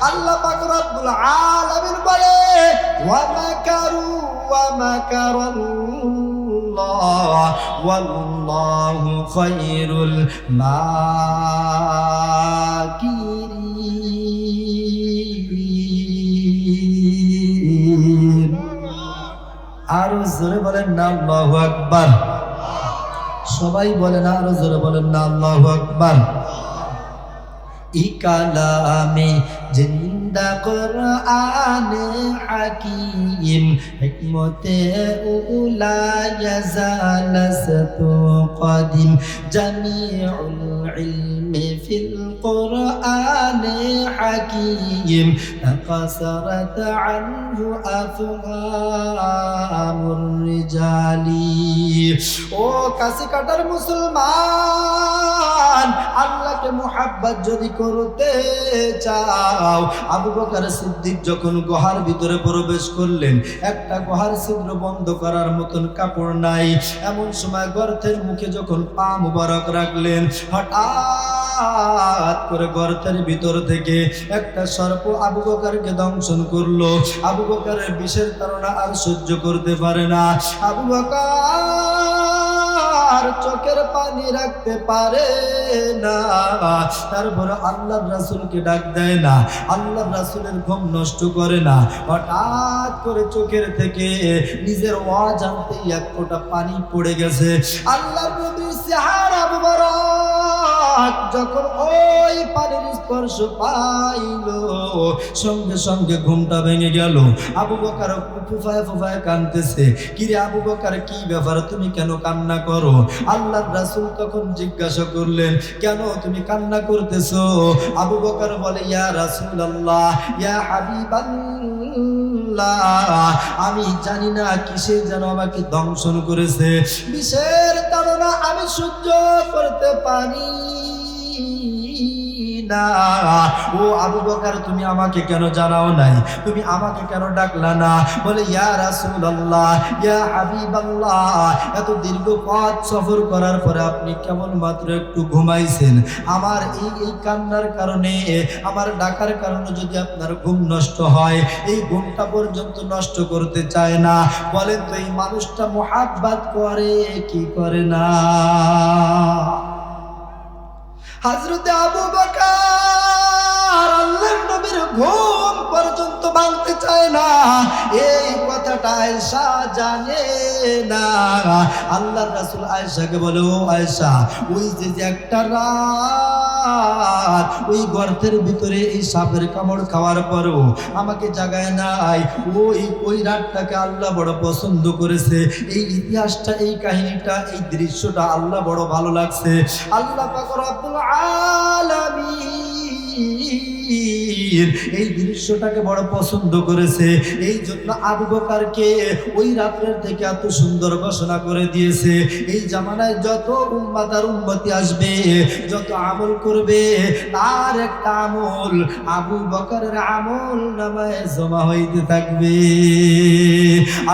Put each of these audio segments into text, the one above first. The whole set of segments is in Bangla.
আল্লাহ পাক রব্বুল আলামিন বলে ওয়া মাকারু ওয়া মাকারাল্লাহ ওয়াল্লাহু খায়রুল মাকিরিন। আরো জোরে বলেন না আল্লাহু আকবার। সবাই বলেন, আরো জোরে বলেন না আল্লাহু আকবার। ইকালামে জিন্দা কুরআনে হাকিম হিকমতে উলা ইয়াজালাসতু কাদিম জামিউল ইলমি ফিল কুরআনে হাকিম তাকাসারাত আনহু আফহামুর রিজালি। ও কাশি কাটার মুসলমান, আল্লাহকে মুহাব্বত যদি করতে চাও, আবু বকর সিদ্দিক যখন গুহার ভিতরে প্রবেশ করলেন, একটা গুহার ছিদ্র বন্ধ করার মতন কাপড় নাই, এমন সময় গর্তের মুখে যখন পা মুবারক রাখলেন, হঠাৎ করে গর্তের ভিতর থেকে একটা সর্প আবু বকরকে দংশন করলো। আবু বকরের বিষের তাড়না আর সহ্য করতে পারে না। আবু বকর চোখের পানি রাখতে পারে না, তারপর আল্লাহর রাসূলকে ডাক দেয় না, আল্লাহর রাসূলের ঘুম নষ্ট করে না। হঠাৎ করে চোখের থেকে নিজের অজান্তেই এক ফোঁটা পানি পড়ে গেছে। আল্লাহর নবীর চেহারা মুবারক যখন ওই পানির স্পর্শ পাইল, সঙ্গে সঙ্গে ঘুমটা ভেঙে গেল। আবু বকর ফুফায় ফুফায় কাঁদতেছে। কিরে আবু বকর, কি ব্যাপার, তুমি কেন কান্না করো? আল্লাহর রাসূল তখন জিজ্ঞাসা করলেন, কেন তুমি কান্না করতেছো? আবু বকর বলে, ইয়া রাসূলুল্লাহ, ইয়া হাবিবাল্লাহ, আমি জানি না কিসে যেন আমাকে দংশন করেছে, বিষের তাড়না আমি সহ্য করতে পারি না। ও আবু বকর, তুমি আমাকে কেন জানাও নাই? তুমি আমাকে কেন ডাকলা না? বলে, ইয়া রাসূলুল্লাহ, ইয়া হাবিবাল্লাহ, এত দীর্ঘ পথ সফর করার পরে আপনি কেবলমাত্র একটু ঘুমাইছেন। আমার এই কান্নার কারণে, আমার ডাকার কারণে যদি আপনার ঘুম নষ্ট হয়, এই ঘুমটা পর্যন্ত নষ্ট করতে চায় না। বলেন তো এই মানুষটা মুহাব্বত করে কি করে না? হযরতে আবু বকর আল্লাহর নবীর ঘুম পর্যন্ত ভাঙতে চায় না, এই কথাটা আয়েশা জানে না। আল্লাহর রাসূল আয়েশাকে বলে, ও আয়েশা, ওই যে একটা রাত ওই গর্তের ভিতরে এই সাপের কামড় খাওয়ার পরেও আমাকে জাগায় নাই, ওই রাতটাকে আল্লাহ বড় পছন্দ করেছে। এই ইতিহাসটা, এই কাহিনীটা, এই দৃশ্যটা আল্লাহ বড় ভালো লাগছে। আল্লাহ পাক রব্বুল আলামিন এই দৃশ্যটাকে বড় পছন্দ করেছে। এই জন্য আবু বকরকে ওই রাতের থেকে এত সুন্দর ঘোষণা করে দিয়েছে, এই জামানায় যত উম্মত আর উম্মতি আসবে, যত আমল করবে, তার একটা আমল আবু বকরের আমল নামায় জমা হইতে থাকবে।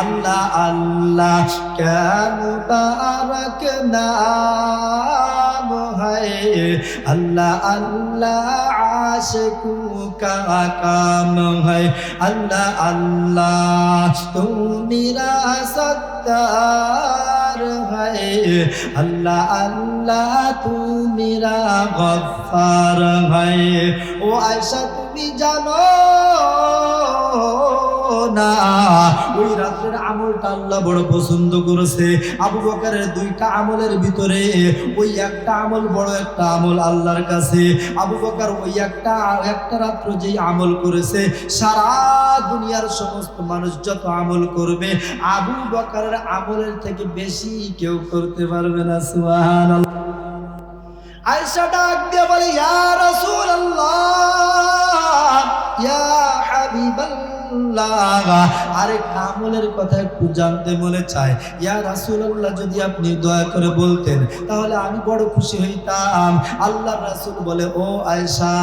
আল্লাহ আল্লাহ ক্যা মুবারক নাম है, अल्लाह अल्लाह आशिकों का काम है, अल्लाह अल्लाह तू मेरा सत्तार है, अल्लाह अल्लाह तू मेरा गफ्फार है। ओ आयशा তুমি জানো না, ওই রাতের আমলটা আল্লাহ বড় পছন্দ করেছে। আবু বকরের দুইটা আমলের ভিতরে ওই একটা আমল বড় একটা আমল আল্লাহর কাছে। আবু বকর ওই একটা রাত্র যেই আমল করেছে, সারা দুনিয়ার সমস্ত মানুষ যত আমল করবে, আবু বকরের আমলের থেকে বেশি কেউ করতে পারবে না। সুবহানাল্লাহ। আয়েশা ডাক দিয়ে বলে, ইয়া রাসূলুল্লাহ, ইয়া হাবিবাল্লাহ, রাসূলুল্লাহ, আরেকটা আমলের কথা একটু জানতে মনে চায়। ইয়া রাসূলুল্লাহ, যদি আপনি দয়া করে বলতেন তাহলে আমি বড় খুশি হইতাম। আল্লাহর রাসূল বলে, ও আয়েশা,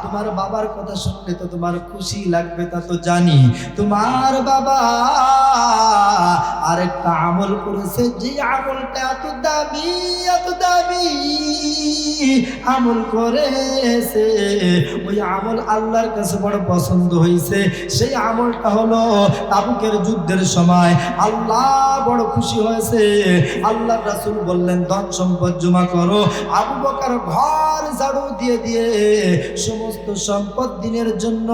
তোমার বাবার কথা শুনলে তো তোমার খুশি লাগবে তা তো জানি। তোমার বাবা আরেকটা আমল করেছে, যে আমলটা এত দামি আমল করেছে, ওই আমল আল্লাহর কাছে বড় পছন্দ হয়েছে। সেই আমলটা হলো তাবুকের যুদ্ধের সময় আল্লাহ বড় খুশি হয়েছে। আল্লাহর রাসূল বললেন, ধন সম্পদ জমা করো। আবু বকর ঘর ঝাড়ু দিয়ে দিয়ে সমস্ত সম্পদ দিনের জন্য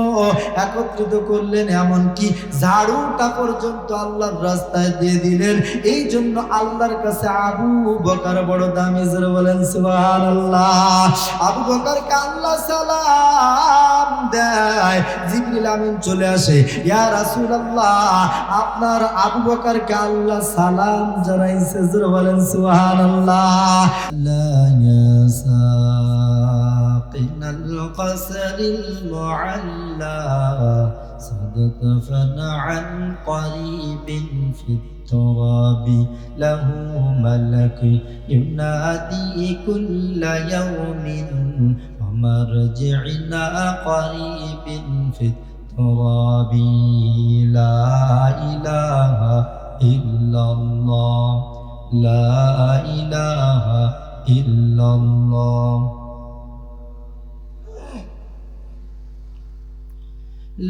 একত্রিত করলেন, এমনকি ঝাড়ুটা পর্যন্ত আল্লাহর রাস্তায় দিয়ে দিলেন। এই জন্য আল্লাহর কাছে আবু বকর বড় দামি। জোরে বলেন সুবহানাল্লাহ। আবু বকরকে আল্লাহ সালাম দেয়, জিবরিল আমিন চলে আসে, ইয়া রাসূলুল্লাহ, আপনার আবু বকরকে আল্লাহ সালাম জানাইছে। জোরে বলেন সুবহানাল্লাহ। লা ইয়াসাকিনাল قصر المعلى صدفا عن قريب في التراب له ملك ينادي كل يوم ومرجعنا قريب في التراب لا إله إلا الله لا إله إلا الله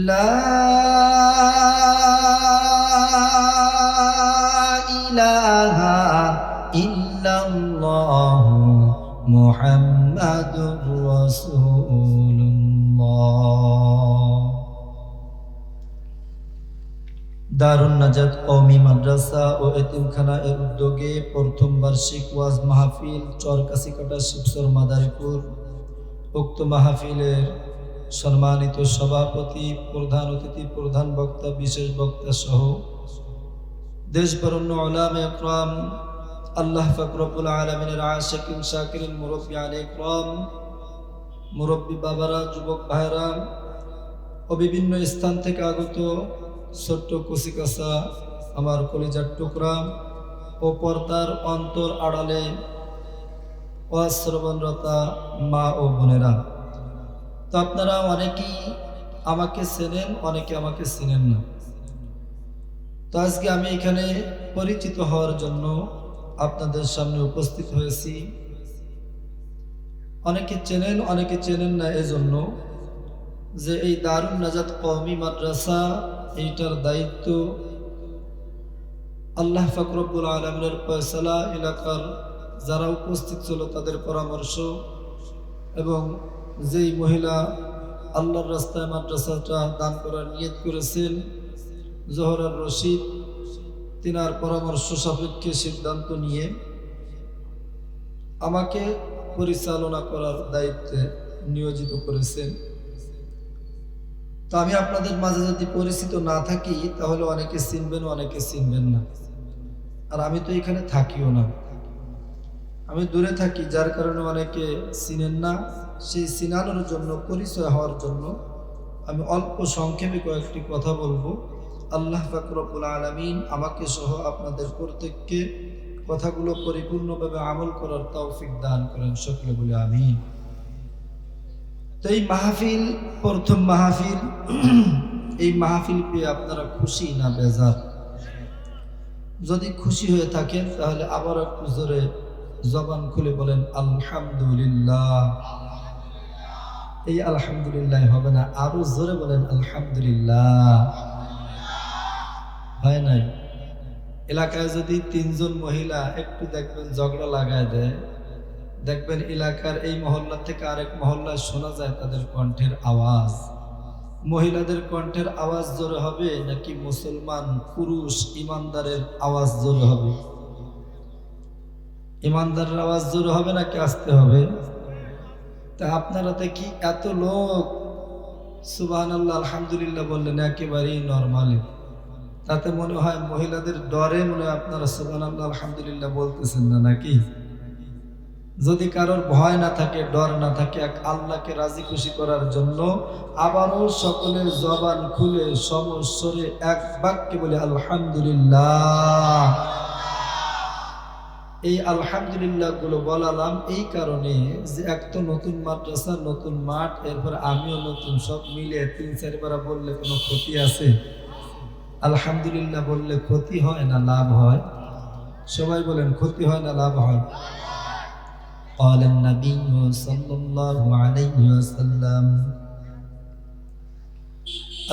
لا إله إلا الله محمد رسول الله। দারুন নাজাত কওমি মাদ্রাসা ও এতিমখানা এর উদ্যোগে প্রথম বার্ষিক ওয়াজ মাহফিল চরকাশিকাটা শিবসর মাদারীপুর। উক্ত মাহফিলের সম্মানিত সভাপতি, প্রধান অতিথি, প্রধান বক্তা, বিশেষ বক্তা সহ দেশ বরেণ্য উলামা ইকরাম, আল্লাহ পাক রব্বুল আলামিনের আশিকিন শাকিরিন মুরব্বি আলে ইকরাম, মুরব্বি বাবারা, যুবক ভাইরা ও বিভিন্ন স্থান থেকে আগত ছোট্ট কুচিকাচা আমার কলিজার টুকরা ও পর্দার অন্তর আড়ালে অশ্রবণরতা মা ও বোনেরা, তো আপনারা অনেকেই আমাকে চেনেন, অনেকে আমাকে চেনেন না। তো আজকে আমি এখানে পরিচিত হওয়ার জন্য আপনাদের সামনে উপস্থিত হয়েছি। অনেকে চেনেন, অনেকে চেনেন না, এজন্য যে এই দারুন নাজাত কওমি মাদ্রাসা, এইটার দায়িত্ব আল্লাহ পাক রব্বুল আলামিনের ফয়সালা, এলাকার যারা উপস্থিত ছিল তাদের পরামর্শ, এবং যেই মহিলা আল্লাহর রাস্তায় মাদ্রাসাটা দান করার নিয়ত করেছেন, জোহরার রশিদ, তিনার পরামর্শ সাপেক্ষে সিদ্ধান্ত নিয়ে আমাকে পরিচালনা করার দায়িত্বে নিয়োজিত করেছেন। তো আমি আপনাদের মাঝে যদি পরিচিত না থাকি তাহলে অনেকে চিনবেন, অনেকে চিনবেন না। আর আমি তো এখানে থাকিও না, আমি দূরে থাকি, যার কারণে অনেকে চিনেন না। সেই চিনানোর জন্য, পরিচয় হওয়ার জন্য আমি অল্প সংক্ষেপে কয়েকটি কথা বলবো। আল্লাহ পাক রব্বুল আলামিন আমাকে সহ আপনাদের প্রত্যেককে কথাগুলো পরিপূর্ণভাবে আমল করার তৌফিক দান করেন, সকলে বলে আমিন। তো এই মাহফিল, প্রথম মাহফিল, এই মাহফিল পেয়ে আপনারা খুশি না বেজার? যদি খুশি হয়ে থাকেন তাহলে আবার একটু জোরে জবান খুলে বলেন আলহামদুলিল্লাহ। এই আলহামদুলিল্লাহ হবে না, আরো জোরে বলেন আলহামদুলিল্লাহ। হয় নাই? এলাকায় যদি তিনজন মহিলা একটু দেখবেন ঝগড়া লাগায় দেয়, দেখবেন এলাকার এই মহল্লা থেকে আরেক মহল্লায় শোনা যায় তাদের কণ্ঠের আওয়াজ। মহিলাদের কণ্ঠের আওয়াজ জোরে হবে নাকি মুসলমান পুরুষ ইমানদারের আওয়াজ জোরে হবে? ইমানদারের আওয়াজ জোরে হবে নাকি আসতে হবে? তা আপনারা দেখি এত লোক সুবহানাল্লাহ আলহামদুলিল্লাহ বললেন একেবারেই নরমালি, তাতে মনে হয় মহিলাদের ডরে মনে হয় আপনারা সুবহানাল্লাহ আলহামদুলিল্লাহ বলতেছেন না, নাকি? যদি কারোর ভয় না থাকে, ডর না থাকে, এক আল্লাহকে রাজি খুশি করার জন্য আবারও সকলের জবান খুলে সমস্বরে এক বাক্যে বলে আলহামদুলিল্লাহ। এই আলহামদুলিল্লাহ গুলো বলালাম এই কারণে যে এক তো নতুন মাদ্রাসা, নতুন মাঠ, এরপর আমিও নতুন, সব মিলে 3-4 বার বললে কোনো ক্ষতি আছে? আলহামদুলিল্লাহ বললে ক্ষতি হয় না লাভ হয়? সবাই বলেন, ক্ষতি হয় না লাভ হয়? قال النبي صلى الله عليه وسلم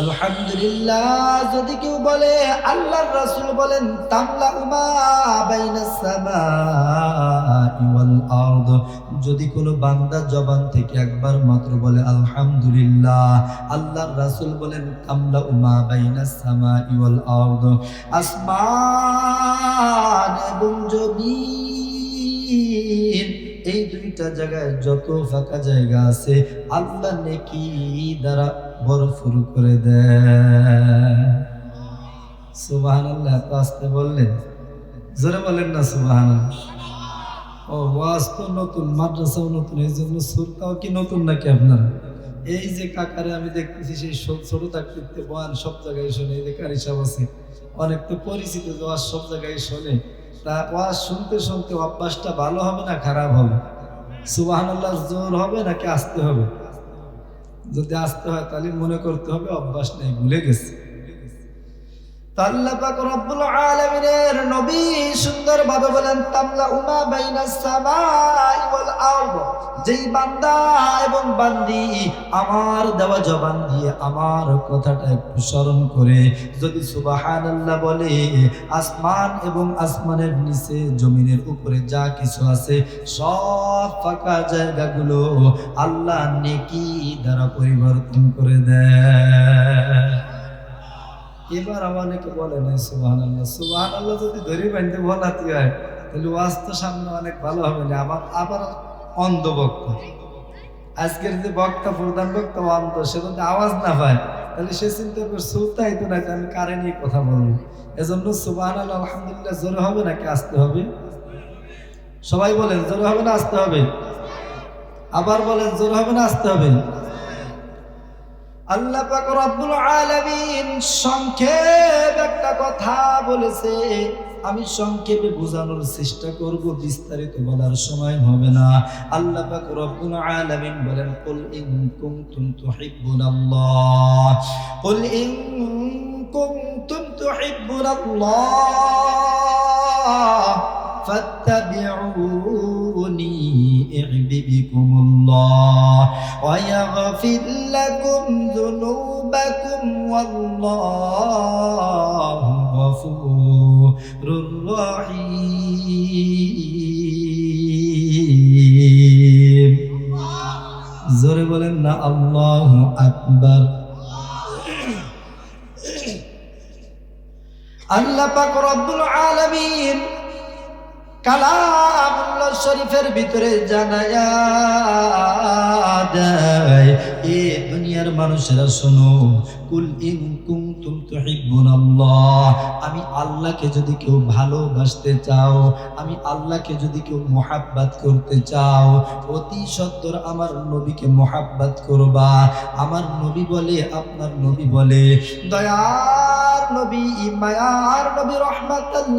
আলহামদুলিল্লাহ যদি কেউ বলে, আল্লাহর রাসূল বলেন, তামলা উমা বাইনাস সামাই ওয়াল আরদ, যদি কোনো বান্দা জবান থেকে একবার মাত্র বলে আলহামদুলিল্লাহ, আল্লাহর রাসূল বলেন তামলা উমা বাইনাস সামাই ওয়াল আরদ, আসমান এবং জমিন এই দুইটা জায়গায় যত ফাঁকা জায়গা আছে আল্লাহ নেকি দ্বারা ভরপুর করে দেয়। সুবহানাল্লাহ। তো আসতে বললেন, জোরে বলেন না সুবহানাল্লাহ। ও ওয়াজ তো নতুন, মাদ্রাসাও নতুন, এই জন্য সুরটাও কি নতুন নাকি আপনারা? এই যে কাকারে আমি দেখতেছি সেই ছোট থাকতে বয়ান সব জায়গায় শোনে, এই যে কারি সাহেব আছে অনেক তো পরিচিত, যে ওয়াজ সব জায়গায় শোনে। তা ওয়াজ শুনতে শুনতে অভ্যাসটা ভালো হবে না খারাপ হবে? সুবহানাল্লাহ জোর হবে নাকি আসতে হবে? যদি আসতে হয় তাহলে মনে করতে হবে অভ্যাস নেই, ভুলে গেছে। আল্লাহ পাক রব্বুল আলামিনের নবী সুন্দরভাবে বলেন তামলা উমা বাইনাস সামাই ওয়াল আরদ, যেই বান্দা এবং বান্দি আমার দেওয়া জবান দিয়ে আমার কথাটা একটু স্মরণ করে যদি সুবহানাল্লাহ বলে, আসমান এবং আসমানের নিচে জমিনের উপরে যা কিছু আছে সব ফাঁকা জায়গাগুলো আল্লাহ নেকি দ্বারা পরিবর্তন করে দেয়। এবার অনেকে বলে নাই সুবহানাল্লাহ। সুবহানাল্লাহ যদি ধরে বাঁধতে বলাতে হয় তাহলে ওয়াজ তো সামনে অনেক ভালো হবে না। আবার অন্ধ বক্তা, আজকের যে বক্তা প্রধান বক্তা অন্ধ, সে যদি আওয়াজ না পায় তাহলে সে চিন্তা করবে শ্রোতাই তো নাই, আমি কারে নিয়ে কথা বলবো। এজন্য সুবহানাল্লাহ আলহামদুলিল্লাহ জোরে হবে নাকি আসতে হবে? সবাই বলেন জোরে হবে না আসতে হবে? আবার বলেন জোরে হবে না আসতে হবে? আল্লাহ পাক রব্বুল আলামিন সংক্ষেপে একটা কথা বলেছে, আমি সংক্ষেপে বোঝানোর চেষ্টা করব, বিস্তারিত বলার সময় হবে না। আল্লাহ পাক রব্বুল আলামিন বলেন, কুল ইন কুনতুম তুহিব্বুনাল্লাহ, কুল ইন কুনতুম তুহিব্বুনাল্লাহ ফাত্তাবিউনি ইউহিব্বুকুমুল্লাহ ওয়া ইয়াগফির লাকুম যুনুবাকুম ওয়াল্লাহু গফুরুর রহিম। জোরে বলেন না আল্লাহু আকবার। আল্লাহ পাক রব্বুল আলামিন কালামুল্লাহ শরীফের ভিতরে জানায়া দেয়, এ দুনিয়ার মানুষেরা শোনো, কুল ইন কুনতুম তুহিব্বুনাল্লাহ, আমি আল্লাহকে যদি কেউ ভালোবাসতে চাও, আমি আল্লাহকে যদি কেউ মুহাব্বত করতে চাও, অতি সত্বর আমার নবীকে মুহাব্বত করবা। আমার নবী বলে, আপনার নবী বলে, দয়ার নবী, মায়ার নবী, রাহমাতাল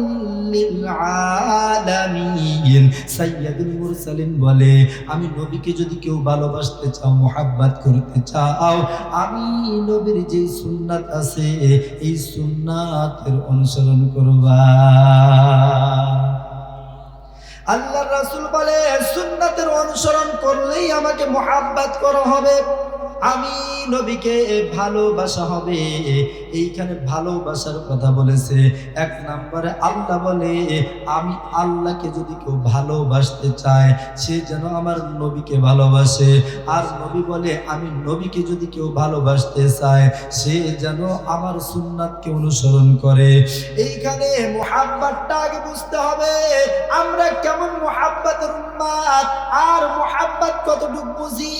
লিল আলামিন, সাইয়্যিদুল মুরসালিন বলে, আমি নবীকে যদি কেউ ভালোবাসতে চাও, মুহাব্বত করতে চাও, আমি নবীর যে সুন্নাত আছে এই সুন্নাতের অনুসরণ করবা। আল্লাহর রাসূল বলে, সুন্নাতের অনুসরণ করলেই আমাকে মুহাব্বত করা হবে, আমি নবীকে ভালোবাসা হবে। এইখানে ভালোবাসার কথা বলেছে। এক নম্বরে আল্লাহ বলে, আমি আল্লাহকে যদি কেউ ভালোবাসতে চায় সে যেন আমার নবীকে ভালোবাসে। আর নবী বলে, আমি নবীকে যদি কেউ ভালোবাসতে চায় সে যেন আমার সুন্নাতকে অনুসরণ করে। এইখানে মুহাব্বতটা আগে বুঝতে হবে, আমরা কেমন মুহাব্বতের উম্মত আর মুহাব্বত কতটুকু বুঝি,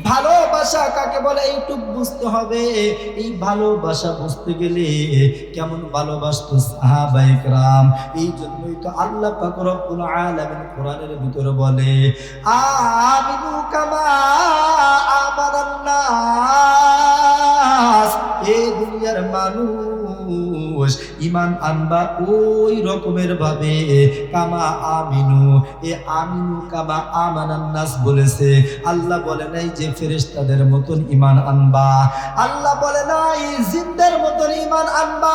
ভালোবাসা কাকে বলে এইটুক বুঝতে হবে। এই ভালোবাসা বুঝতে গেলে কেমন ভালোবাসতো সাহাবায়ে কেরাম। এই জন্যই তো আল্লাহ পাক রব্বুল আলামিন কোরআনের ভিতরে বলে আমিনু কামা আমানান নাস, এই দুনিয়ার মানুষ ঈমান আনবা ওই রকমের ভাবে কামা আমিনু, এ আমিনু কামা আমানান নাস বলেছে। আল্লাহ বলে নাই যে ফেরেশতাদের মতন ঈমান আনবা, আল্লাহ বলে নাই জিনদের মতন ঈমান আনবা,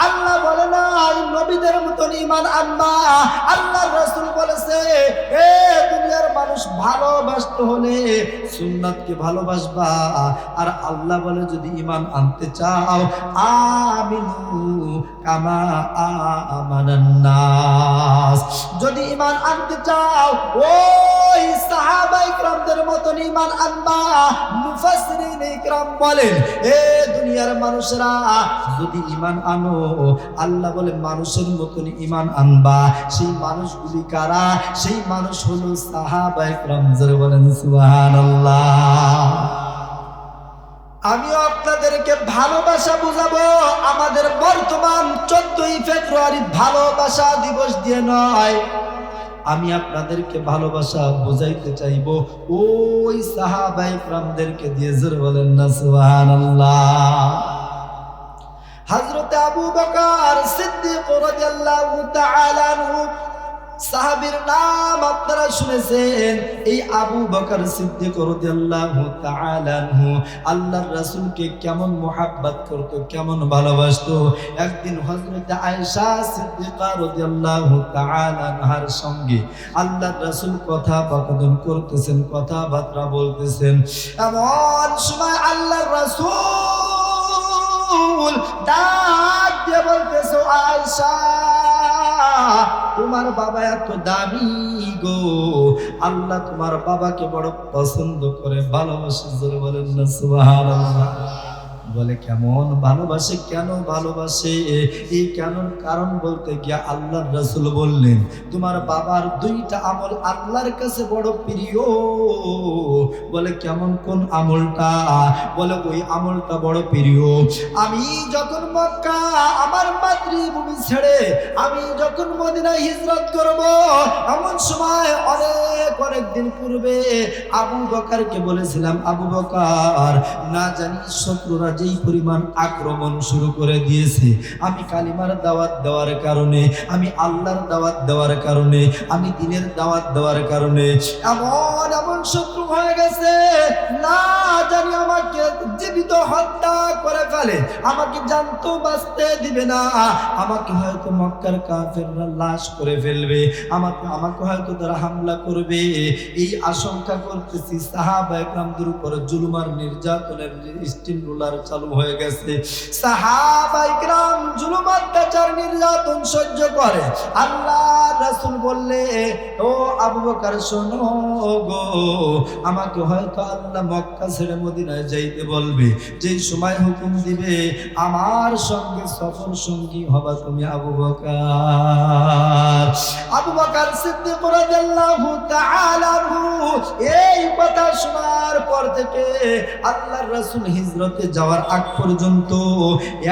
আল্লাহ বলে নাই নবীদের মতন ঈমান আনবা। আল্লাহর রাসূল বলেছে এ দুনিয়ার মানুষ ভালোবাসতে হলে সুন্নাতকে ভালোবাসবা। আর আল্লাহ বলে যদি ঈমান আনতে চাও আমিনু কামা আমানান নাস, যদি ঈমান আনতে চাও ওই সাহাবায়ে কেরামদের মতন ঈমান আনবা। মুফাসসিরিন ইকরাম বলেন এ দুনিয়ার মানুষরা যদি ঈমান আনো, আল্লাহ বলে মানুষের মতন ঈমান আনবা। সেই মানুষগুলি কারা? সেই মানুষ হলো সাহাবায়ে কেরাম। যারা বলেন সুবহানাল্লাহ। আমিও আপনাদেরকে ভালোবাসা বুঝাবো। আমাদের বর্তমান 14ই ফেব্রুয়ারি ভালোবাসা দিবস দিয়ে নয়, আমি আপনাদেরকে ভালোবাসা বুঝাইতে চাইবো ওই সাহাবায়ে কেরামদেরকে দিয়ে। জোরে বলেন না সুবহানাল্লাহ। হযরত আবু বকর সিদ্দিক রাদিয়াল্লাহু তাআলা আনহু, সাহাবীর নাম আপনারা শুনেছেন। এই আবু বকর সিদ্দিক রাদিয়াল্লাহু তাআলা আনহু আল্লাহর রাসূলকে কেমন মুহাব্বত করত, কেমন ভালোবাসতো। একদিন হযরত আয়েশা সিদ্দিকা রাদিয়াল্লাহু তাআলা আনহার সঙ্গে আল্লাহর রাসূল কথোপকথন করতেছেন, কথাবার্তা বলতেছেন। এমন সময় আল্লাহর রাসূল ডাক দিয়ে বলতেছে আয়েশা তোমার বাবা এত দামি গো, আল্লাহ তোমার বাবাকে বড় পছন্দ করে, ভালোবাসে। জোরে বলেন না সুবহানাল্লাহ। বলে কেমন ভালোবাসে, কেন ভালোবাসে? এই কেন কারণ বলতে গিয়া আল্লাহর রাসূল বললেন তোমার বাবার 2টা আমল আল্লাহর কাছে বড় প্রিয়। বলে কেমন, কোন আমলটা? বলে ওই আমলটা বড় প্রিয়। আমি যখন মক্কা আমার মাতৃভূমি ছেড়ে আমি যখন মদিনায় হিজরত করব, এমন সময় অনেক দিন পূর্বে আবু বকরকে বলেছিলাম আবু বকর না জানি শত্রুরা যেই পরিমাণ আক্রমণ শুরু করে দিয়েছে, আমি কালিমার দাওয়াত দেওয়ার কারণে, আমি আল্লাহর দাওয়াত দেওয়ার কারণে, আমি দ্বীনের দাওয়াত দেওয়ার কারণে এমন শত্রু হয়ে গেছে, না জানি আমাকে জীবিত হত্যা করে ফেলে, আমাকে জানতো বাঁচতে দিবে না, আমাকে হয়তো মক্কার কাফেররা লাশ করে ফেলবে, আমাকে হয়তো তারা হামলা করবে। এই আশঙ্কা করতেছি। সাহাবায়ে কেরামদের উপর জুলুম আর নির্যাতনের স্টিল রুলার চালু হয়ে গেছে। সাহাবায়ে কেরাম জুলুম অত্যাচার নির্যাতন সহ্য করে। আল্লাহ রাসূল বললে ও আবু বকর শোনো গো, আমাকে হয়তো আল্লাহ মক্কা ছেড়ে মদিনায় যাইতে বলবে, যেই সময় হুকুম দিবে আমার সঙ্গে সফর সঙ্গী হবা তুমি আবু বকর। আবু বকর সিদ্দিক রাদিয়াল্লাহু তাআলা আনহু এই কথা শোনার পর থেকে আল্লাহর রাসূল হিজরতে যাওয়ার আগ পর্যন্ত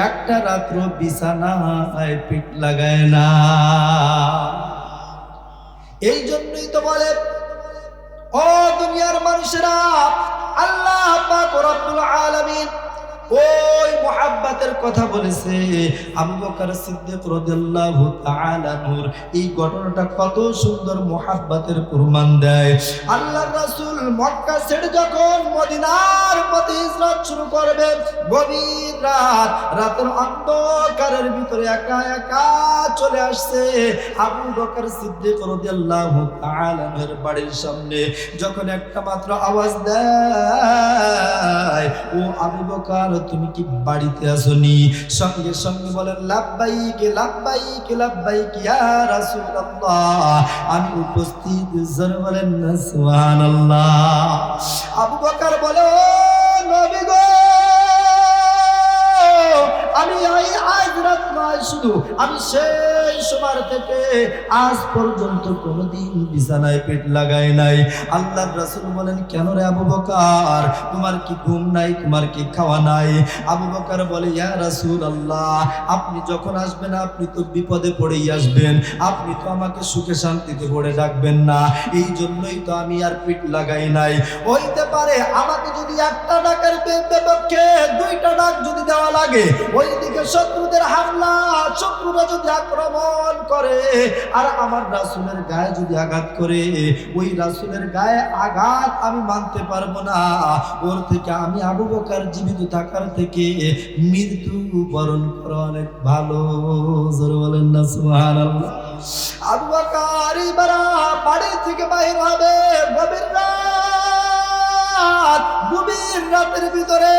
একটা রাত্র বিছানায় পিঠ লাগায় না। এই জন্যই তো বলে ও দুনিয়ার মানুষেরা, আল্লাহ পাক রব্বুল আলামিন ওই মুহাব্বতের কথা বলেছে। আবু বকর সিদ্দিক রাদিয়াল্লাহু তাআলা আনহুর এই ঘটনাটা কত সুন্দর মুহাব্বতের প্রমাণ দেয়। আল্লাহর রাসূল মক্কা ছেড়ে যখন মদিনার পথে হিজরত শুরু করবে, গভীর রাতের অন্ধকারের ভিতরে একা একা চলে আসছে আবু বকর সিদ্দিক রাদিয়াল্লাহু তাআলা আনহুর বাড়ির সামনে। যখন একটা মাত্র আওয়াজ দেয় ও আবু বকর তুমি কি বাড়িতে আসনি, সঙ্গে সঙ্গে বলেন লাব্বাইক লাব্বাইক লাব্বাইক ইয়া রাসূলুল্লাহ, আমি উপস্থিত। জোরে বলেন না সুবহানাল্লাহ। আবু বকর বলে ও নবী গো, আমি আজ রাত নয় শুধু আমি সেই সময় থেকে আজ পর্যন্ত কোনোদিন বিছানায় পেট লাগাই নাই। আল্লাহর রাসূল বলেন, কেন রে আবু বকর, তোমার কি ঘুম নাই, তোমার কি খাওয়া নাই? আবু বকর বলে, ইয়া রাসূলুল্লাহ, আপনি যখন আসবেন আপনি তো বিপদে পড়েই আসবেন, আপনি তো আমাকে সুখে শান্তিতে পড়ে ডাকবেন না, এই জন্যই তো আমি আর পেট লাগাই নাই। হইতে পারে আমাকে যদি একটা ডাকের বিপক্ষে দুইটা ডাক যদি দেওয়া লাগে, ওইদিকে শত্রুদের হামলা, শত্রুরা যদি আক্রমণ করে আর আমার রাসূলের গায়ে যদি আঘাত করে, ওই রাসূলের গায়ে আঘাত আমি মানতে পারবো না। ওর থেকে আমি আবু বকর জীবিত থাকার থেকে মৃত্যু বরণ করা অনেক ভালো। জোরে বলেন না সুবহানাল্লাহ। আবু বকর এবার বাড়ি থেকে বাইর হবে গভীর রাতের ভিতরে।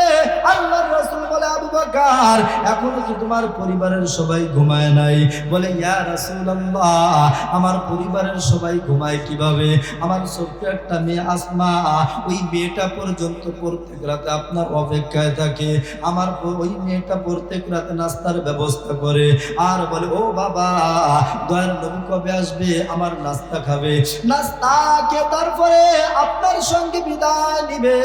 আল্লাহর রাসূল বলে, আবু বকর, এখনো কি তোমার পরিবারের সবাই ঘুমায় নাই? বলে, ইয়া রাসূলুল্লাহ, আমার পরিবারের সবাই ঘুমায় কিভাবে? আমার ছোট্ট একটা মেয়ে আসমা, ওই মেয়েটা পর্যন্ত প্রত্যেক রাতে আপনার অপেক্ষায় থাকে। আমার ওই মেয়েটা প্রত্যেক রাতে নাস্তার ব্যবস্থা করে আর বলে, ও বাবা, দয়ার নবী কবে আসবে, আমার নাস্তা খাবে, নাস্তা খেয়ে তারপরে আপনার সঙ্গে বিদায় নিবে।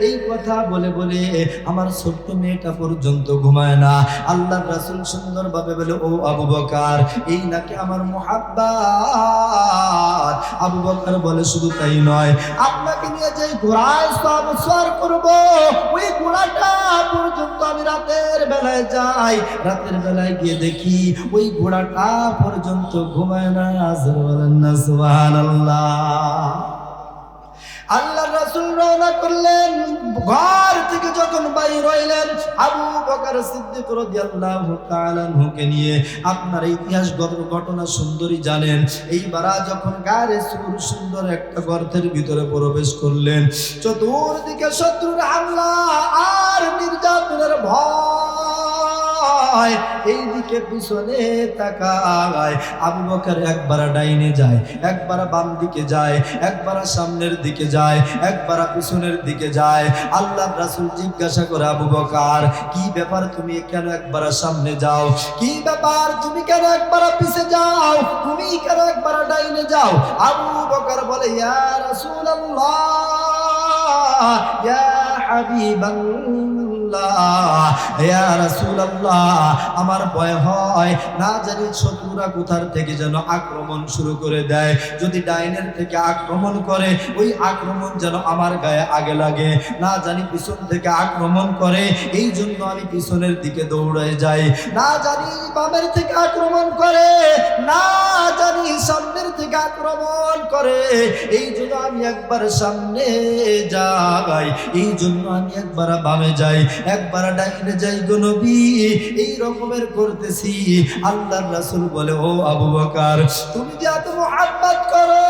এই কথা বলে বলে আমার ছোট্ট মেয়েটা পর্যন্ত ঘুমায় না। আল্লাহর রাসূল সুন্দরভাবে বলে, ও আবু বকর, এই নাকি আমার মুহাব্বত। আবু বকর বলে, শুধু তাই নয়, আপনাকে নিয়ে যে ঘোড়ায় সওয়ার করব, ওই ঘোড়াটা পর্যন্ত আমি রাতের বেলায় যাই, রাতের বেলায় গিয়ে দেখি ওই ঘোড়াটা পর্যন্ত ঘুমায় না। বলেন না সুবহানাল্লাহ। আল্লাহর রাসূল রওনা করলেন, ঘর থেকে যখন বাইর হইলেন আবু বকর সিদ্দিক রাদিয়াল্লাহু তাআলা আনহুকে নিয়ে। আপনারা ইতিহাসগত ঘটনা সুন্দরী জানেন। এইবার যখন গায়ে সুন্দর একটা গর্তের ভিতরে প্রবেশ করলেন, চতুর্দিকে শত্রুর হামলা আর নির্যাতনের ভয়, এইদিকে পিছনে তাকায়। আবু বকর একবার ডাইনে যায়, একবার বাম দিকে যায়, একবার সামনের দিকে যায়, একবার পিছনের দিকে যায়। আল্লাহর রাসূল জিজ্ঞাসা করে, আবু বকর, কি ব্যাপার, তুমি কেন একবার সামনে যাও? কি ব্যাপার, তুমি কেন একবার পিছে যাও? তুমি কেন একবার ডাইনে যাও? আবু বকর বলে, ইয়া রাসূলুল্লাহ, ইয়া হাবিবাল্লাহ, ইয়া রাসূলুল্লাহ, আমার ভয় হয় না জানি শত্রুরা কোথার থেকে যেন আক্রমণ শুরু করে দেয়। যদি ডাইনের থেকে আক্রমণ করে, ওই আক্রমণ যেন আমার গায়ে আগে লাগে, না জানি পিছন থেকে আক্রমণ করে, এই জন্য আমি পিছনের দিকে দৌড়ে যাই। না জানি বামের থেকে আক্রমণ করে, না জানি সামনের থেকে আক্রমণ করে, এই জন্য আমি একবার সামনে যাই, এই জন্য আমি একবার বামে যাই, একবার ডাইনে যাই গো নবী। এই রকমের করতেছি। আল্লাহর রাসূল বলে, ও আবু বকর, তুমি যে এত মুহাব্বত করো,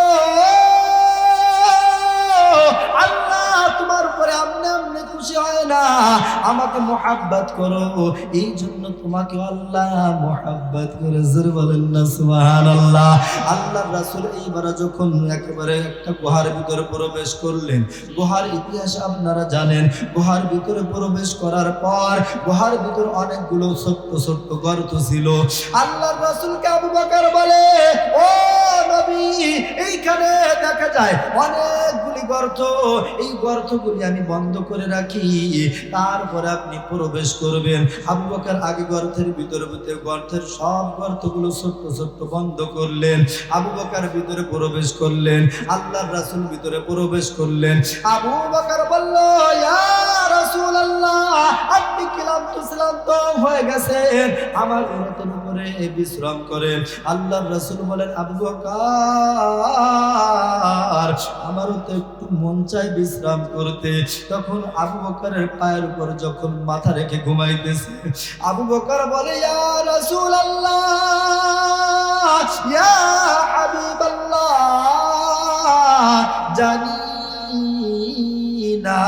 আল্লাহ তোমার উপরে আমনে আমনে খুশি হয় না, আমাকে মুহাব্বত করো, এই জন্য তোমাকে আল্লাহ মুহাব্বত করে। জোরে বলেন না সুবহানাল্লাহ। আল্লাহর রাসূল এইবার যখন একেবারে একটা গুহার ভিতরে প্রবেশ করলেন, গুহার ইতিহাস আপনারা জানেন। গুহার ভিতরে প্রবেশ করার পর গুহার ভিতর অনেকগুলো ছোট্ট ছোট্ট গর্ত ছিল। আল্লাহর রাসূলকে আবু বকর বলে, ও নবী, এইখানে দেখা যায় অনেকগুলি গর্ত, এই গর্তগুলি আমি বন্ধ করে রাখি, তারপরে আপনি প্রবেশ করবেন। আবু বকর আগে গর্তের ভিতরে গর্তের সব গর্তগুলো ছোট্ট ছোট্ট বন্ধ করলেন। আবু বকর ভিতরে প্রবেশ করলেন, আল্লাহর রাসূল ভিতরে প্রবেশ করলেন। আবু বকর বলল, ইয়া রাসূলুল্লাহ, আপনি ক্লান্ত হয়ে গেছেন, আমার উম্মতের উপরে বিশ্রাম করেন। আল্লাহর রাসূল বলেন, আবু বকর, আমারও তো একটু মন চাই বিশ্রাম করতে। তখন আবু বকরের পায়ের উপর যখন মাথা রেখে ঘুমাইতেছে, আবু বকর বলে, ইয়া রাসূলুল্লাহ, ইয়া হাবিবাল্লাহ, জানি না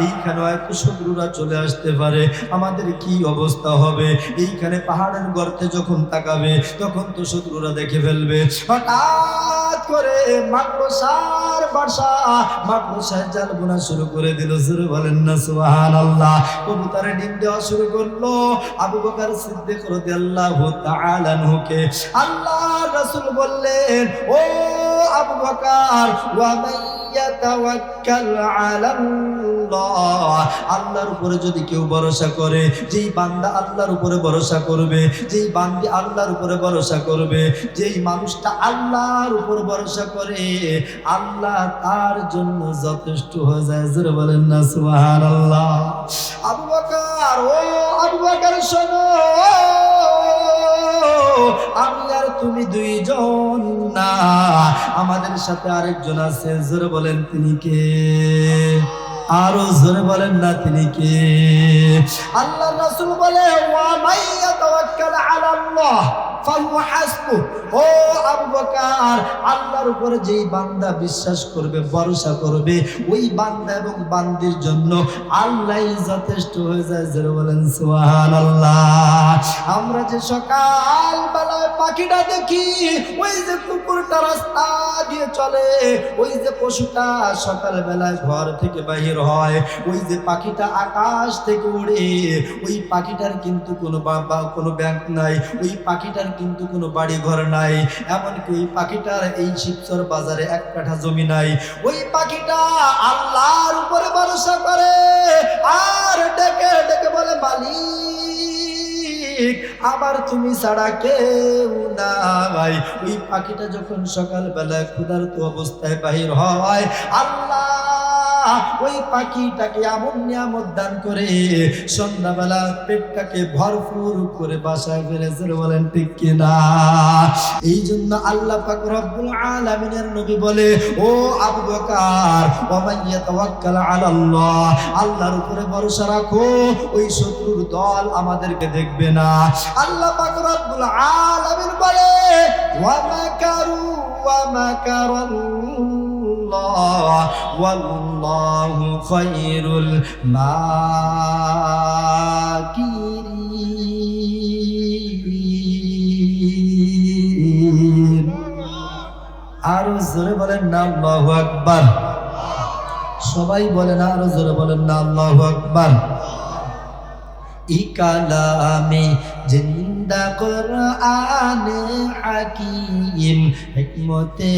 এইখানে হয়তো শত্রুরা চলে আসতে পারে, আমাদের কি অবস্থা হবে। এইখানে পাহাড়ের গর্তে যখন তাকাবে তখন তো শত্রুরা দেখে ফেলবে। হঠাৎ করে মাকড়সার বাসা, মাকড়সায় জাল বোনা শুরু করে দিল। জোরে বলেন না সুবহানাল্লাহ। কবুতরে ডিম দেওয়া শুরু করলো। আবু বকর সিদ্দিক রাদিয়াল্লাহু তাআলা আনহুকে আল্লাহর রাসূল বললেন, ও আবু বকর, ওয়া ইয়াতাওয়াক্কাল আলাল্লাহ, আল্লাহর উপরে যদি কেউ ভরসা করে, যেই বান্দা আল্লাহর উপরে ভরসা করবে, যেই বান্দি আল্লাহর উপরে ভরসা করবে, যেই মানুষটা আল্লাহর উপর ভরসা করে, আল্লাহ তার জন্য যথেষ্ট হয়ে যায়। জোরে বলেন না সুবহানাল্লাহ। আবু বকর, ও আবু বকর শোনো, আমি আর তুমি দুইজন না, আমাদের সাথে আরেকজন আছে। জোরে বলেন তিনি কে? আরো জোরে বলেন না তিনি কে? আল্লাহর রাসূল বলে, ওয়া মাইয়া তাওয়াক্কাল আলাল্লাহ ফাহুয়া হাসবুহ। ও আবু বকর, আল্লাহর উপরে যেই বান্দা বিশ্বাস করবে, ভরসা করবে, ওই বান্দা এবং বান্দির জন্য আল্লাহই যথেষ্ট হয়ে যায়। জোরে বলেন সুবহানাল্লাহ। আমরা যে সকাল বেলায় পাখিটা দেখি, ওই যে কুকুরটা রাস্তা দিয়ে চলে, ওই যে পশুটা সকাল বেলায় ঘর থেকে বাহির হয়, ওই যে পাখিটা আকাশ থেকে উড়ে, ওই পাখিটার কিন্তু কোনো ব্যাংক নাই, ওই পাখিটার কিন্তু কোনো বাড়ি ঘর নাই, এমনকি ওই পাখিটার এই শিবচর বাজারে এক কাঠা জমি নাই। ওই পাখিটা আল্লাহর উপরে ভরসা করে আর ডেকে ডেকে বলে, মালিক আবার তুমি ছাড়া কেউ নাই। ওই পাখিটা যখন সকাল বেলায় ক্ষুধার্ত অবস্থায় বাহির হয়, আল্লাহ ওই পাখিটাকে এমন নিয়ামত দান করে সন্ধ্যাবেলা পেটটাকে ভরপুর করে বাসায় ফিরেছে। বলেন ঠিক কিনা? এই জন্য আল্লাহ পাক রব্বুল আলামিনের নবী বলে, ও আবু বকর, ওয়া মাইয়া তাওয়াক্কাল আলাল্লাহ, আল্লাহর উপরে ভরসা রাখো, ওই শত্রুর দল আমাদেরকে দেখবে না। আল্লাহ পাক রব্বুল আলামিন বলে, ওয়া মাকারু ওয়া মাকারাল্লাহ ওয়াল্লাহু খায়রুল মাকিরিন। আরো জোরে বলেন না আল্লাহু আকবার। সবাই বলেন, আরো জোরে বলেন না আল্লাহু আকবার। ই কালামে জিন্দা কুরআনে হাকীম, হিকমতে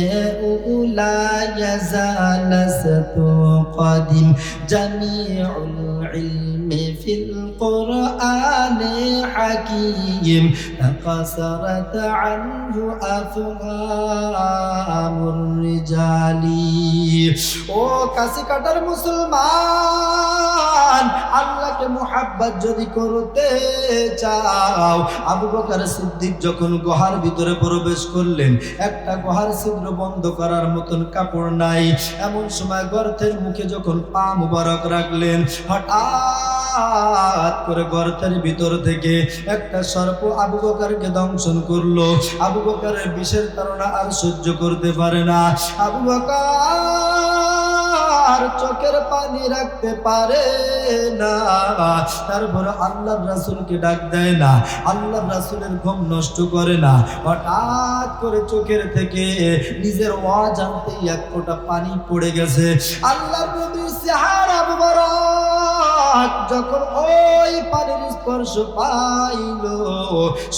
উলা ইয়াজালাসতু কাদিম, জামিউল ইলমি ফিল কুরআনে হাকীম, তাকাসারাত আনহু আফহামুর রিজালি। ও কাছে কাটার মুসলমান, আল্লাহকে মুহাব্বত যদি করতে চাও, আবু বকর সিদ্দিক যখন গুহার ভিতরে প্রবেশ করলেন, একটা গুহার ছিদ্র বন্ধ করার মতন কাপড় নাই, এমন সময় গর্তের মুখে যখন পা মুবারক রাখলেন, হঠাৎ করে গর্তের ভিতর থেকে একটা সর্প আবু বকরকে দংশন করলো। আবু বকরের বিষের তাড়না আর সহ্য করতে পারে না। আবু বকর চোখের পানি রাখতে পারে না, তারপর আল্লাহর রাসূলকে ডাক দেয় না, আল্লাহর রাসূলের ঘুম নষ্ট করে না। হঠাৎ করে চোখের থেকে নিজের অজান্তেই এক ফোঁটা পানি পড়ে গেছে। আল্লাহর নবীর চেহারা মুবারক যখন ওই পানির স্পর্শ পাইল,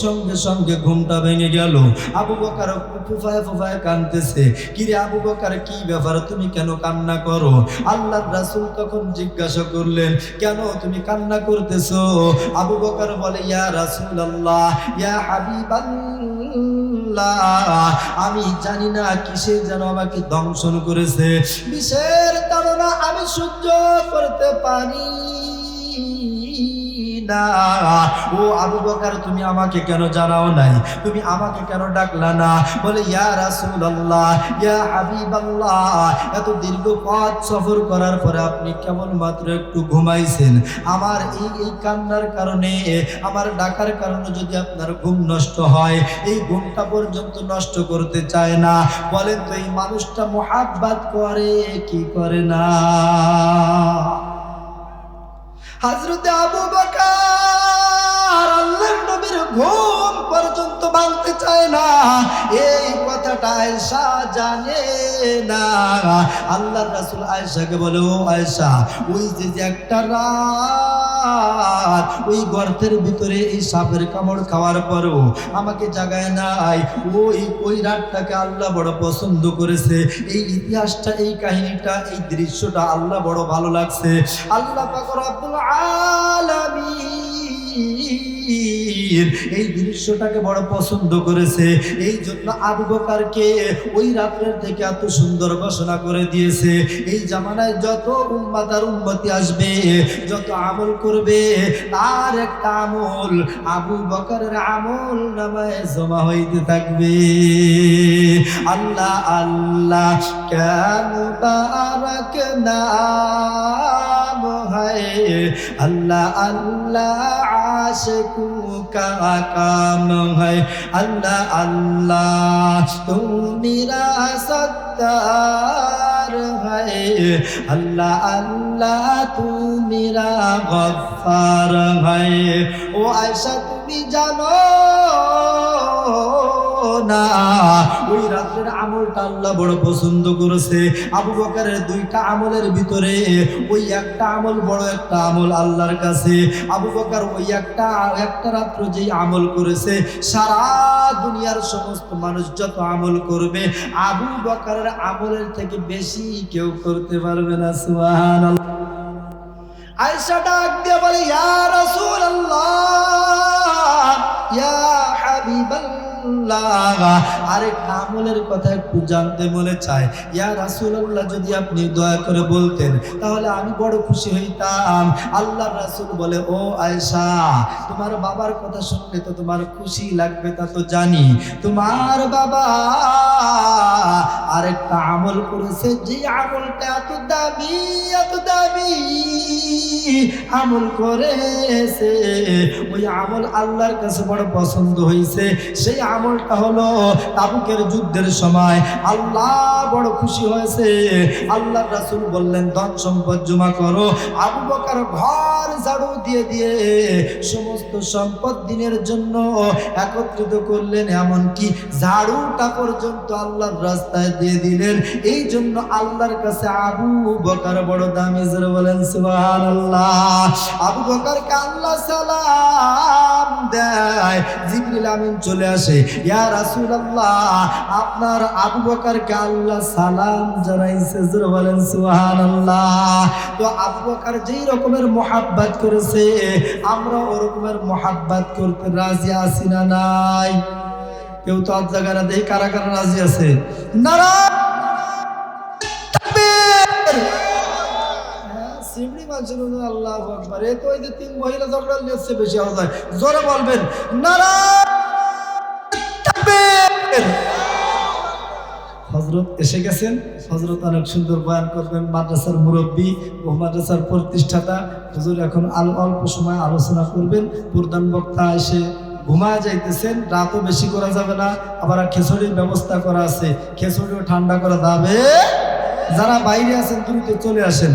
সঙ্গে সঙ্গে ঘুমটা ভেঙে গেল। আবু বকর ফুফায় ফুফায় কাঁদতেছে। কিরে আবু বকর, কি ব্যাপার, তুমি কেন কান্না করো? আল্লাহর রাসূল তখন জিজ্ঞাসা করলেন, কেন তুমি কান্না করতেছো? আবু বকর বলে, ইয়া রাসূলুল্লাহ, ইয়া হাবিবাল্লাহ, আমি জানি না কিসে যেন আমাকে দংশন করেছে, বিষের তাড়না আমি সহ্য করতে পারি না। ও আবু বকর, তুমি আমাকে কেন জানাও নাই? তুমি আমাকে কেন ডাকলা না? বলে, ইয়া রাসূলুল্লাহ, ইয়া হাবিবাল্লাহ, এত দীর্ঘ পথ সফর করার পরে আপনি কেবল মাত্র একটু ঘুমাইছেন। আমার এই কান্নার কারণে, আমার ডাকার কারণে যদি আপনার ঘুম নষ্ট হয়, এই ঘুমটা পর্যন্ত নষ্ট করতে চায় না। বলেন তো এই মানুষটা মুহাব্বত করে কি করে না? হযরতে আবু বকর আল্লাহর নবীর ঘুম পর্যন্ত ভাঙতে চায় না। এই কথাটা কথাটা আয়েশা জানে না। আল্লাহর রাসূল আয়েশাকে বলে, ও আয়েশা, ওই যে একটা রাত ওই গর্তের ভিতরে এই সাপের কামড় খাওয়ার পরও আমাকে জাগায় নাই, ওই রাতটাকে আল্লাহ বড় পছন্দ করেছে। এই ইতিহাসটা, এই কাহিনীটা, এই দৃশ্যটা আল্লাহ বড় ভালো লাগছে। আল্লাহ পাক রব্বুল আলামিন এই দৃশ্যটাকে বড় পছন্দ করেছে। এই জন্য আবু বকরকে ওই রাত্রের থেকে এত সুন্দর ঘোষণা করে দিয়েছে, এই জামানায় যত উম্মত আর উম্মতি আসবে, যত আমল করবে, তার একটা আমল আবু বকরের আমল নামায় জমা হইতে থাকবে। আল্লাহ আল্লাহ ক্যা মুবারক নাম है, अल्लाह अल्लाह आशिकों का काम है, अल्लाह अल्लाह तू मेरा सत्तार है, अल्लाह अल्लाह तू मेरा गफ्फार है। ओ आयशा তুমি জানো না, ওই রাতের আমলটা আল্লাহ বড় পছন্দ করেছে। আবু বকরের দুইটা আমলের ভিতরে ওই একটা আমল বড় একটা আমল আল্লাহর কাছে। আবু বকর ওই একটা রাত্র যেই আমল করেছে, সারা দুনিয়ার সমস্ত মানুষ যত আমল করবে, আবু বকরের আমলের থেকে বেশি কেউ করতে পারবে না। সুবহানাল্লাহ। আয়েশা ডাক দিয়ে বলে, ইয়া রাসূলুল্লাহ, ইয়া হাবিবাল্লাহ, আরেকটা আমলের কথা একটু জানতে মনে চায়। ইয়া রাসূলুল্লাহ, যদি আপনি দয়া করে বলতেন তাহলে আমি বড় খুশি হইতাম। আল্লাহর রাসূল বলে, ও আয়েশা, তোমার বাবার কথা শুনলে তো তোমার খুশি লাগবে, তা তো জানি। তোমার বাবা আরেকটা আমল করেছে, যে আমলটা এত দামি আমল করেছে, ওই আমল আল্লাহর কাছে বড় পছন্দ হয়েছে। সেই আমলটা হলো তাবুকের যুদ্ধের সময় আল্লাহ বড় খুশি হয়েছে। আল্লাহর রাসূল বললেন, ধন সম্পদ জমা করো। আবু বকর ঘর ঝাড়ু দিয়ে দিয়ে সমস্ত সম্পদ দিনের জন্য একত্রিত করলেন, এমনকি ঝাড়ুটা পর্যন্ত আল্লাহর রাস্তায় দিয়ে দিলেন। এই জন্য আল্লাহর কাছে আবু বকর বড় দামি। জোরে বলেন সুবহানাল্লাহ। আবু বকরকে আল্লাহ সালাম দেয়, জিবরিল আমিন চলে আসে, ইয়া রাসূলুল্লাহ, আপনার আবু বকরকে আল্লাহ সালাম জানাইছে। জোরে বলেন সুবহানাল্লাহ। তো আবু বকর যেই রকমের মোহাব্বত করেছে, আমরা ওরকমের মোহাব্বত করতে রাজি আছি না নাই? কেউ তো আজ জায়গায় দেখি কারা কারা রাজি আছে। নারায়ণ তাকবীর। সিমড়ি মানুষের আল্লাহু আকবার। এ তো এই যে তিন মহিলা ঝগড়া লেগেছে, বেশি আওয়াজ হয়, জোরে বলবেন নারায়ণ তাকবীর। হযরত এসে গেছেন, হযরত অনেক সুন্দর বয়ান করবেন, মাদ্রাসার মুরব্বী ও মাদ্রাসার প্রতিষ্ঠাতা হুজুর এখন অল্প সময় আলোচনা করবেন। প্রধান বক্তা এসে ঘুমায় যাইতেছেন, রাতও বেশি করা যাবে না, আবার খিচুড়ির ব্যবস্থা করা আছে, খিচুড়িও ঠান্ডা করা যাবে। যারা বাইরে আছেন দ্রুত চলে আসেন।